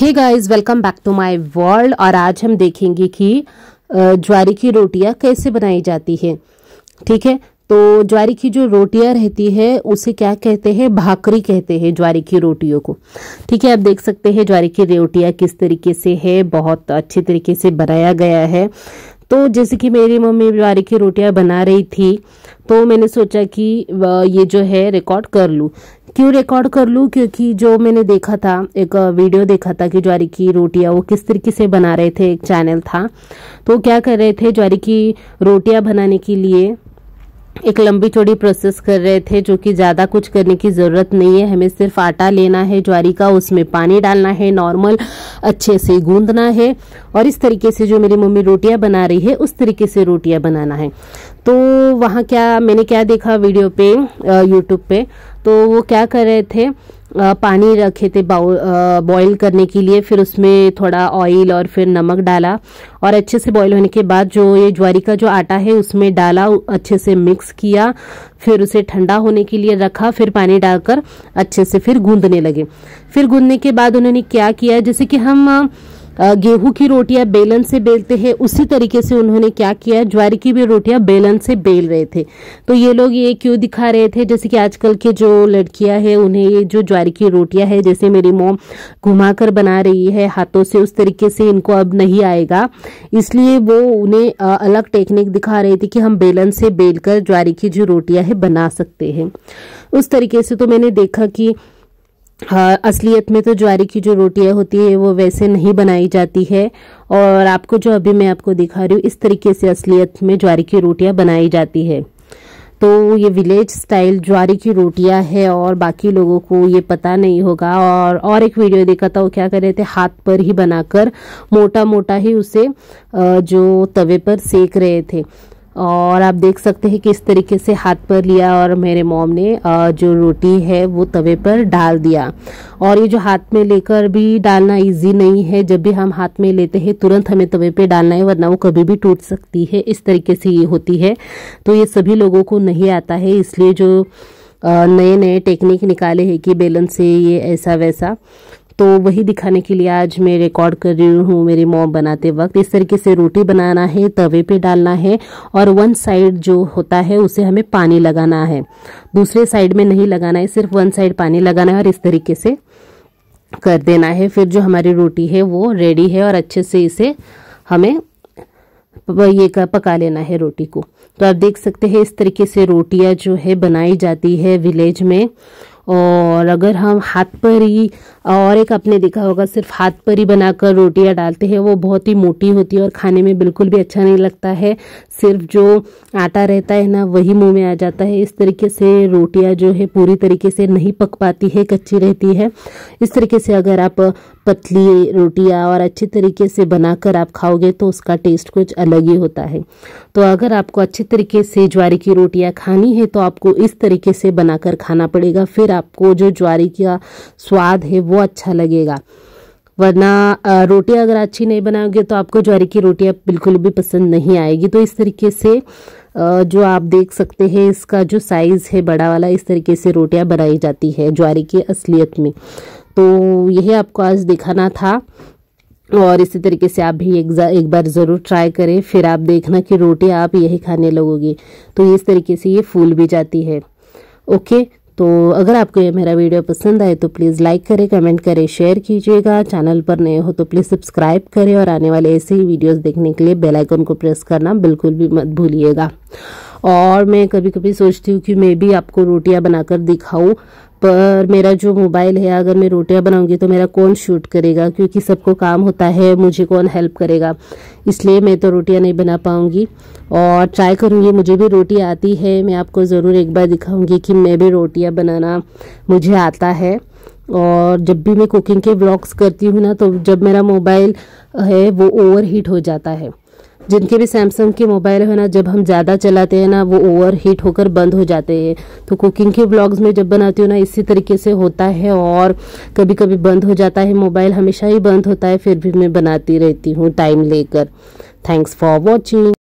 Hey guys, welcome back to my world. और आज हम देखेंगे कि ज्वारी की रोटियां कैसे बनाई जाती है। ठीक है, तो ज्वारी की जो रोटियां रहती है उसे क्या कहते हैं, भाकरी कहते हैं ज्वारी की रोटियों को। ठीक है, आप देख सकते हैं ज्वारी की रोटियां किस तरीके से है, बहुत अच्छी तरीके से बनाया गया है। तो जैसे कि मेरी मम्मी ज्वारी की रोटियां बना रही थी तो मैंने सोचा कि ये जो है रिकॉर्ड कर लूं। क्यों रिकॉर्ड कर लूं, क्योंकि जो मैंने देखा था, एक वीडियो देखा था कि ज्वारी की रोटियां वो किस तरीके से बना रहे थे। एक चैनल था तो क्या कर रहे थे, ज्वारी की रोटियां बनाने के लिए एक लंबी चौड़ी प्रोसेस कर रहे थे, जो कि ज़्यादा कुछ करने की ज़रूरत नहीं है। हमें सिर्फ आटा लेना है ज्वारी का, उसमें पानी डालना है, नॉर्मल अच्छे से गूंदना है और इस तरीके से जो मेरी मम्मी रोटियां बना रही है उस तरीके से रोटियां बनाना है। तो वहाँ मैंने क्या देखा वीडियो पे, यूट्यूब पे, तो वो क्या कर रहे थे, पानी रखे थे बॉईल करने के लिए, फिर उसमें थोड़ा ऑयल और फिर नमक डाला और अच्छे से बॉईल होने के बाद जो ये ज्वारी का जो आटा है उसमें डाला, अच्छे से मिक्स किया, फिर उसे ठंडा होने के लिए रखा, फिर पानी डालकर अच्छे से फिर गूंदने लगे। फिर गूंदने के बाद उन्होंने क्या किया, जैसे कि हम गेहूं की रोटियां बेलन से बेलते हैं उसी तरीके से उन्होंने क्या किया, ज्वारी की भी रोटियां बेलन से बेल रहे थे। तो ये लोग ये क्यों दिखा रहे थे, जैसे कि आजकल के जो लड़कियां हैं उन्हें ये जो ज्वारी की रोटियां है, जैसे मेरी मॉम घुमाकर बना रही है हाथों से, उस तरीके से इनको अब नहीं आएगा, इसलिए वो उन्हें अलग टेक्निक दिखा रहे थे कि हम बेलन से बेलकर ज्वारी की जो रोटियां है बना सकते हैं उस तरीके से। तो मैंने देखा कि असलियत में तो ज्वारी की जो रोटियां होती है वो वैसे नहीं बनाई जाती है, और आपको जो अभी मैं आपको दिखा रही हूँ इस तरीके से असलियत में ज्वारी की रोटियां बनाई जाती है। तो ये विलेज स्टाइल ज्वारी की रोटियां है और बाकी लोगों को ये पता नहीं होगा। और एक वीडियो देखा था, वो क्या कर रहे थे, हाथ पर ही बनाकर मोटा मोटा ही उसे जो तवे पर सेक रहे थे। और आप देख सकते हैं कि इस तरीके से हाथ पर लिया और मेरे मॉम ने जो रोटी है वो तवे पर डाल दिया। और ये जो हाथ में लेकर भी डालना इजी नहीं है, जब भी हम हाथ में लेते हैं तुरंत हमें तवे पे डालना है, वरना वो कभी भी टूट सकती है। इस तरीके से ये होती है, तो ये सभी लोगों को नहीं आता है, इसलिए जो नए नए टेक्निक निकाले हैं कि बेलन से ये ऐसा वैसा, तो वही दिखाने के लिए आज मैं रिकॉर्ड कर रही हूँ। मेरी मॉम बनाते वक्त इस तरीके से रोटी बनाना है, तवे पे डालना है और वन साइड जो होता है उसे हमें पानी लगाना है, दूसरे साइड में नहीं लगाना है, सिर्फ वन साइड पानी लगाना है और इस तरीके से कर देना है। फिर जो हमारी रोटी है वो रेडी है और अच्छे से इसे हमें ये पका लेना है रोटी को। तो आप देख सकते हैं इस तरीके से रोटियां जो है बनाई जाती है विलेज में। और अगर हम हाथ पर ही, और एक आपने देखा होगा सिर्फ हाथ पर ही बनाकर रोटियां डालते हैं, वो बहुत ही मोटी होती है और खाने में बिल्कुल भी अच्छा नहीं लगता है, सिर्फ जो आटा रहता है ना वही मुंह में आ जाता है। इस तरीके से रोटियां जो है पूरी तरीके से नहीं पक पाती है, कच्ची रहती है। इस तरीके से अगर आप पतली रोटियां और अच्छी तरीके से बनाकर आप खाओगे तो उसका टेस्ट कुछ अलग ही होता है। तो अगर आपको अच्छी तरीके से ज्वारी की रोटियां खानी है तो आपको इस तरीके से बनाकर खाना पड़ेगा, फिर आपको जो ज्वारी का स्वाद है वो अच्छा लगेगा। वरना रोटियां अगर अच्छी नहीं बनाओगे तो आपको ज्वारी की रोटियां बिल्कुल भी पसंद नहीं आएगी। तो इस तरीके से जो आप देख सकते हैं इसका जो साइज है बड़ा वाला, इस तरीके से रोटियां बनाई जाती है ज्वारी की असलियत में। तो यही आपको आज दिखाना था और इसी तरीके से आप भी एक बार ज़रूर ट्राई करें, फिर आप देखना कि रोटियां आप यही खाने लगोगे। तो इस तरीके से ये फूल भी जाती है। ओके, तो अगर आपको ये मेरा वीडियो पसंद आए तो प्लीज़ लाइक करें, कमेंट करें, शेयर कीजिएगा। चैनल पर नए हो तो प्लीज़ सब्सक्राइब करें और आने वाले ऐसे ही वीडियोस देखने के लिए बेल आइकन को प्रेस करना बिल्कुल भी मत भूलिएगा। और मैं कभी कभी सोचती हूँ कि मैं भी आपको रोटियां बनाकर दिखाऊं, पर मेरा जो मोबाइल है, अगर मैं रोटियां बनाऊंगी तो मेरा कौन शूट करेगा, क्योंकि सबको काम होता है, मुझे कौन हेल्प करेगा, इसलिए मैं तो रोटियां नहीं बना पाऊंगी। और ट्राई करूंगी, मुझे भी रोटी आती है, मैं आपको ज़रूर एक बार दिखाऊंगी कि मैं भी रोटियां बनाना मुझे आता है। और जब भी मैं कुकिंग के व्लॉग्स करती हूँ ना, तो जब मेरा मोबाइल है वो ओवर हीट हो जाता है। जिनके भी सैमसंग के मोबाइल है ना, जब हम ज़्यादा चलाते हैं ना वो ओवर हीट होकर बंद हो जाते हैं। तो कुकिंग के व्लॉग्स में जब बनाती हूँ ना इसी तरीके से होता है, और कभी कभी बंद हो जाता है मोबाइल, हमेशा ही बंद होता है, फिर भी मैं बनाती रहती हूँ टाइम लेकर। Thanks for watching.